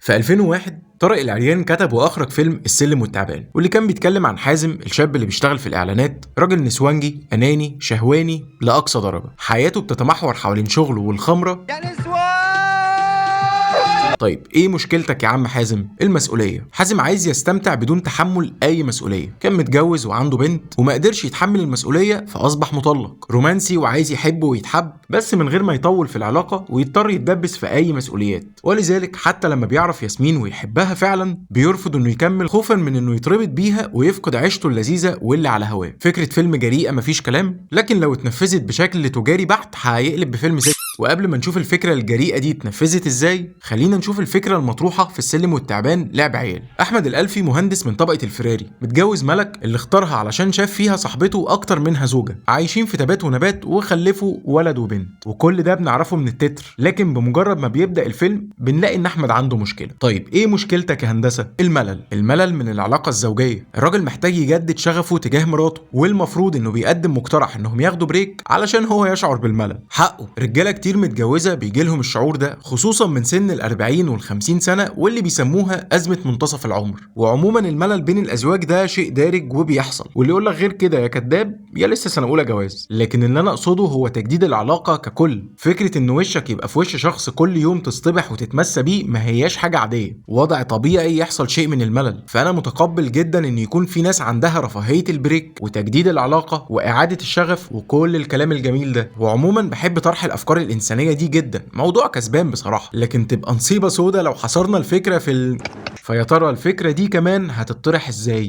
في 2001 طارق العريان كتب واخرج فيلم السلم والتعبان، واللي كان بيتكلم عن حازم الشاب اللي بيشتغل في الاعلانات، راجل نسوانجي اناني شهواني لاقصى درجه، حياته بتتمحور حوالين شغله والخمره. طيب ايه مشكلتك يا عم حازم؟ المسؤوليه. حازم عايز يستمتع بدون تحمل اي مسؤوليه، كان متجوز وعنده بنت وما قدرش يتحمل المسؤوليه فاصبح مطلق، رومانسي وعايز يحب ويتحب بس من غير ما يطول في العلاقه ويضطر يتدبس في اي مسؤوليات، ولذلك حتى لما بيعرف ياسمين ويحبها فعلا بيرفض انه يكمل خوفا من انه يتربط بيها ويفقد عيشته اللذيذه واللي على هواه. فكره فيلم جريئه مفيش كلام، لكن لو اتنفذت بشكل تجاري بحت هيقلب بفيلم سكس. وقبل ما نشوف الفكره الجريئه دي اتنفذت ازاي، خلينا نشوف الفكره المطروحه في السلم والتعبان لعب عيال. احمد الالفي مهندس من طبقه الفراري، متجوز ملك اللي اختارها علشان شاف فيها صاحبته اكتر منها زوجه، عايشين في تبات ونبات وخلفوا ولد وبنت، وكل ده بنعرفه من التتر، لكن بمجرد ما بيبدا الفيلم بنلاقي ان احمد عنده مشكله. طيب ايه مشكلتك يا هندسه؟ الملل من العلاقه الزوجيه. الراجل محتاج يجدد شغفه تجاه مراته، والمفروض انه بيقدم مقترح انهم ياخدوا بريك علشان هو يشعر بالملل. حقه، رجاله كتير متجوزه بيجي لهم الشعور ده خصوصا من سن ال40 وال50 سنه، واللي بيسموها ازمه منتصف العمر. وعموما الملل بين الازواج ده شيء دارج وبيحصل، واللي يقول لك غير كده يا كذاب يا لسه سنه اولى جواز. لكن اللي انا اقصده هو تجديد العلاقه ككل. فكره ان وشك يبقى في وش شخص كل يوم تصطبح وتتمسى بيه ما هياش حاجه عاديه، وضع طبيعي يحصل شيء من الملل. فانا متقبل جدا ان يكون في ناس عندها رفاهيه البريك وتجديد العلاقه واعاده الشغف وكل الكلام الجميل ده. وعموما بحب طرح الافكار الانسانيه دي جدا، موضوع كسبان بصراحه، لكن تبقى نصيبه سودا لو حصرنا الفكره فيا ترى الفكره دي كمان هتطرح ازاي؟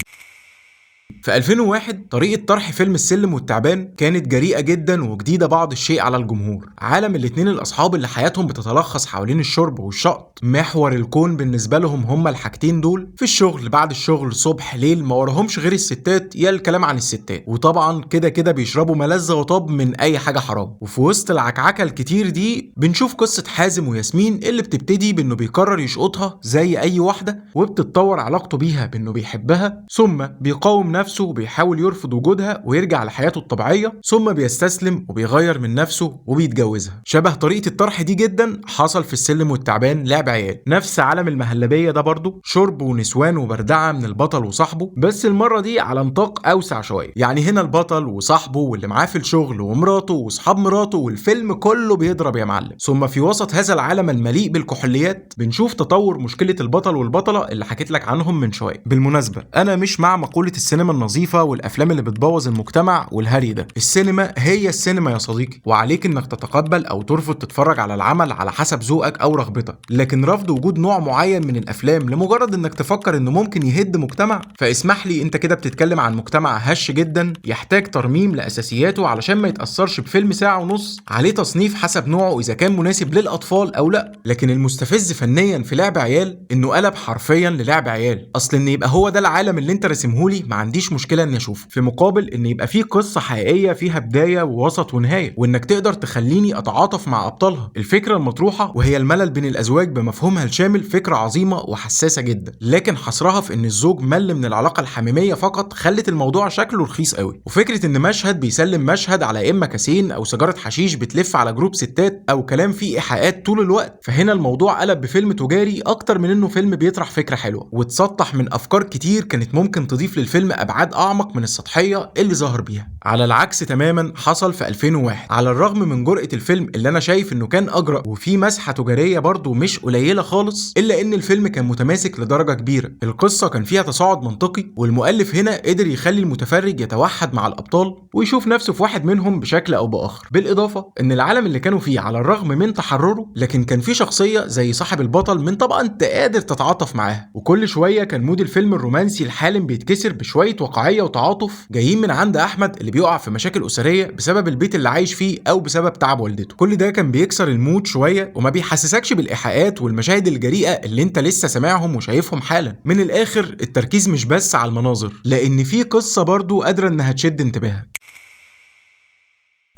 في 2001 طريقة طرح فيلم السلم والتعبان كانت جريئة جدا وجديدة بعض الشيء على الجمهور. عالم الاتنين الأصحاب اللي حياتهم بتتلخص حوالين الشرب والشقط، محور الكون بالنسبة لهم هما الحاجتين دول، في الشغل بعد الشغل صبح ليل ما وراهمش غير الستات يا الكلام عن الستات، وطبعا كده كده بيشربوا ملذة وطاب من أي حاجة حرام. وفي وسط العكعكة الكتير دي بنشوف قصة حازم وياسمين اللي بتبتدي بأنه بيقرر يشقطها زي أي واحدة، وبتتطور علاقته بيها بأنه بيحبها، ثم بيقاوم نفسه وبيحاول يرفض وجودها ويرجع لحياته الطبيعية، ثم بيستسلم وبيغير من نفسه وبيتجوزها. شبه طريقة الطرح دي جدا حصل في السلم والتعبان لعب عيال. نفس عالم المهلبية ده برضو، شرب ونسوان وبردعة من البطل وصاحبه، بس المرة دي على نطاق أوسع شوية. يعني هنا البطل وصاحبه واللي معاه في الشغل ومراته وصحاب مراته، والفيلم كله بيضرب يا معلم. ثم في وسط هذا العالم المليء بالكحوليات بنشوف تطور مشكلة البطل والبطلة اللي حكيت لك عنهم من شوية. بالمناسبة أنا مش مع مقولة السينما النظيفة والافلام اللي بتبوظ المجتمع والهري ده. السينما هي السينما يا صديقي، وعليك انك تتقبل او ترفض تتفرج على العمل على حسب ذوقك او رغبتك، لكن رفض وجود نوع معين من الافلام لمجرد انك تفكر انه ممكن يهد مجتمع، فاسمح لي انت كده بتتكلم عن مجتمع هش جدا يحتاج ترميم لاساسياته علشان ما يتاثرش بفيلم ساعة ونص عليه تصنيف حسب نوعه اذا كان مناسب للاطفال او لا. لكن المستفز فنيا في لعب عيال انه قلب حرفيا للعب عيال. اصل ان يبقى هو ده العالم اللي انت راسمهولي ما عنديش مشكله اني اشوفه، في مقابل ان يبقى فيه قصه حقيقيه فيها بدايه ووسط ونهايه، وانك تقدر تخليني اتعاطف مع ابطالها. الفكره المطروحه وهي الملل بين الازواج بمفهومها الشامل فكره عظيمه وحساسه جدا، لكن حصرها في ان الزوج مل من العلاقه الحميميه فقط خلت الموضوع شكله رخيص قوي. وفكره ان مشهد بيسلم مشهد على اما كاسين او سيجاره حشيش بتلف على جروب ستات او كلام فيه ايحاءات طول الوقت، فهنا الموضوع قلب بفيلم تجاري اكتر من انه فيلم بيطرح فكره حلوه، واتسطح من افكار كتير كانت ممكن تضيف للفيلم ابعاد اعمق من السطحيه اللي ظهر بيها. على العكس تماما حصل في 2001. على الرغم من جرأة الفيلم اللي انا شايف انه كان اجرأ وفيه مسحه تجاريه برضه مش قليله خالص، الا ان الفيلم كان متماسك لدرجه كبيره. القصه كان فيها تصاعد منطقي، والمؤلف هنا قدر يخلي المتفرج يتوحد مع الابطال ويشوف نفسه في واحد منهم بشكل او باخر. بالاضافه ان العالم اللي كانوا فيه على الرغم من تحرره لكن كان فيه شخصيه زي صاحب البطل من طبقه انت قادر تتعاطف معاها، وكل شويه كان مود الفيلم الرومانسي الحالم بيتكسر بشويه واقعيه وتعاطف جايين من عند احمد اللي بيقع في مشاكل اسريه بسبب البيت اللي عايش فيه او بسبب تعب والدته. كل ده كان بيكسر المود شويه وما بيحسسكش بالايحاءات والمشاهد الجريئه اللي انت لسه سامعهم وشايفهم حالا. من الاخر التركيز مش بس على المناظر، لان في قصه برضو قادره انها تشد انتباهك.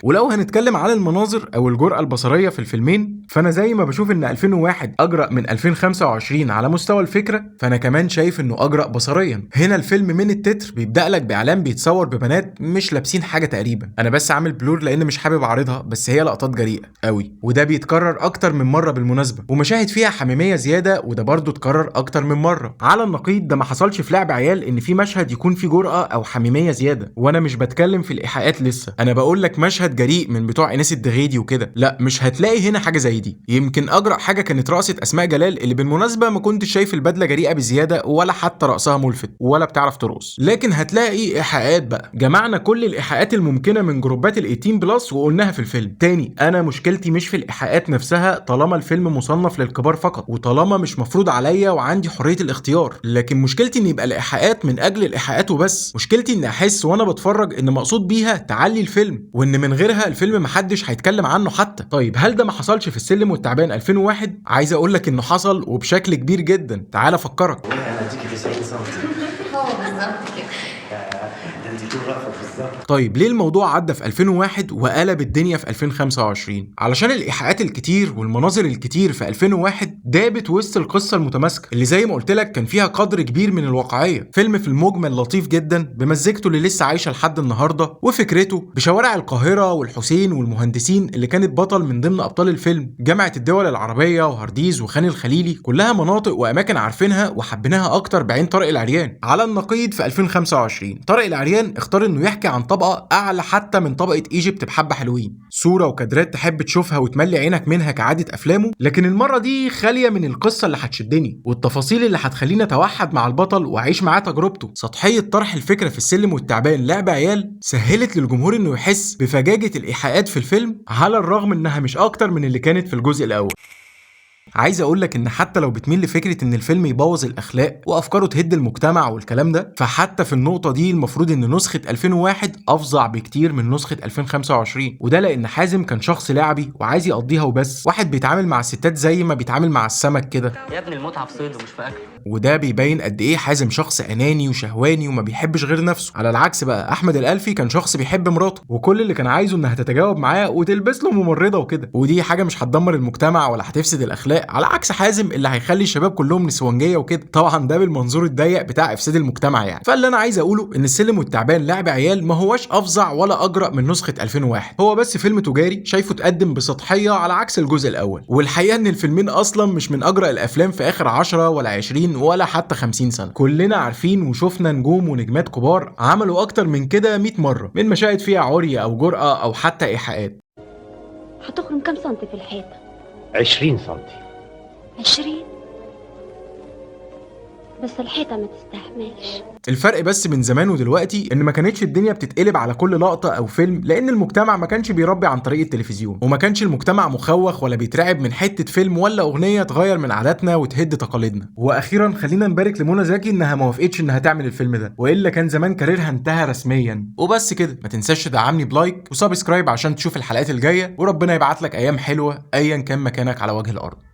ولو هنتكلم عن المناظر او الجرأة البصرية في الفيلمين، فانا زي ما بشوف ان 2001 اجرأ من 2025 على مستوى الفكرة، فانا كمان شايف انه اجرأ بصريا. هنا الفيلم من التتر بيبدأ لك باعلان بيتصور ببنات مش لابسين حاجة تقريبا، انا بس عامل بلور لان مش حابب اعرضها، بس هي لقطات جريئة قوي، وده بيتكرر اكتر من مرة بالمناسبة، ومشاهد فيها حميمية زيادة، وده برضو اتكرر اكتر من مرة. على النقيض ده ما حصلش في لعب عيال ان في مشهد يكون فيه جرأة او حميمية زيادة، وانا مش بتكلم في الايحاءات لسه، انا بقول لك مشهد جريء من بتوع ايناس الدغيدي وكده، لا مش هتلاقي هنا حاجة زي دي. يمكن اجرأ حاجة كانت رقصة اسماء جلال، اللي بالمناسبة ما كنتش شايف البدلة جريئة بزيادة ولا حتى رقصها ملفت ولا بتعرف ترقص. لكن هتلاقي ايحاءات بقى، جمعنا كل الايحاءات الممكنة من جروبات ال18 بلس وقلناها في الفيلم. تاني انا مشكلتي مش في الايحاءات نفسها طالما الفيلم مصنف للكبار فقط، وطالما مش مفروض عليا وعندي حرية الاختيار، لكن مشكلتي ان يبقى الايحاءات من اجل الايحاءات وبس. مشكلتي ان احس وانا بتفرج ان مقصود بيها تعلي الفيلم، وان من غيرها الفيلم محدش هيتكلم عنه حتى. طيب هل ده ما حصلش في السلم والتعبان 2001؟ عايز اقول لك انه حصل وبشكل كبير جدا. تعال افكرك. انا اديكي 90 سم. هو بالظبط كده. ده انت طول رأفة بالظبط. طيب ليه الموضوع عدى في 2001 وقلب الدنيا في 2025؟ علشان الايحاءات الكتير والمناظر الكتير في 2001 دابت وسط القصه المتماسكه اللي زي ما قلت لك كان فيها قدر كبير من الواقعيه. فيلم في المجمل لطيف جدا بمزجته اللي لسه عايشه لحد النهارده، وفكرته بشوارع القاهره والحسين والمهندسين اللي كانت بطل من ضمن ابطال الفيلم، جامعه الدول العربيه وهارديز وخان الخليلي، كلها مناطق واماكن عارفينها وحبيناها اكتر بعين طارق العريان. على النقيض في 2025 طارق العريان اختار انه يحكي عن طبقه اعلى حتى من طبقه ايجيبت بحبه حلوين، صوره وكادرات تحب تشوفها وتملي عينك منها كعاده افلامه، لكن المره دي خاليه من القصه اللي هتشدني والتفاصيل اللي هتخليني اتوحد مع البطل واعيش معاه تجربته. سطحيه طرح الفكره في السلم والتعبان لعب عيال سهلت للجمهور انه يحس بفجاجه الايحاءات في الفيلم، على الرغم انها مش اكتر من اللي كانت في الجزء الاول. عايز اقول لك ان حتى لو بتميل لفكره ان الفيلم يبوظ الاخلاق وافكاره تهد المجتمع والكلام ده، فحتى في النقطه دي المفروض ان نسخه 2001 افظع بكتير من نسخه 2025، وده لان حازم كان شخص لعبي وعايز يقضيها وبس، واحد بيتعامل مع الستات زي ما بيتعامل مع السمك كده. يا ابني المتعه في صيده مش في اكله. وده بيبين قد ايه حازم شخص اناني وشهواني وما بيحبش غير نفسه. على العكس بقى احمد الالفي كان شخص بيحب مراته، وكل اللي كان عايزه انها تتجاوب معاه وتلبس له ممرضه وكده، ودي حاجه مش هتدمر المجتمع ولا هتفسد الاخلاق، على عكس حازم اللي هيخلي الشباب كلهم نسوانجيه وكده، طبعا ده بالمنظور الضيق بتاع افساد المجتمع يعني. فاللي انا عايز اقوله ان السلم والتعبان لعب عيال ما هوش افظع ولا اجرأ من نسخه 2001، هو بس فيلم تجاري شايفه اتقدم بسطحيه على عكس الجزء الاول. والحقيقه ان الفيلمين اصلا مش من اجرأ الافلام في اخر 10 ولا 20 ولا حتى 50 سنه، كلنا عارفين وشفنا نجوم ونجمات كبار عملوا اكتر من كده 100 مره من مشاهد فيها عري او جرأة او حتى ايحاءات. هتخرم كام سنتي في الحيطه؟ 20 سم. 20؟ بس الحيطه ما تستحملش. الفرق بس بين زمان ودلوقتي ان ما كانتش الدنيا بتتقلب على كل لقطه او فيلم، لان المجتمع ما كانش بيربي عن طريق التلفزيون، وما كانش المجتمع مخوخ ولا بيترعب من حته فيلم ولا اغنيه تغير من عاداتنا وتهد تقاليدنا. واخيرا خلينا نبارك لمنى زكي انها ما وافقتش انها تعمل الفيلم ده، والا كان زمان كاريرها انتهى رسميا. وبس كده، ما تنساش تدعمني بلايك وسبسكرايب عشان تشوف الحلقات الجايه، وربنا يبعت لك ايام حلوه ايا كان مكانك على وجه الارض.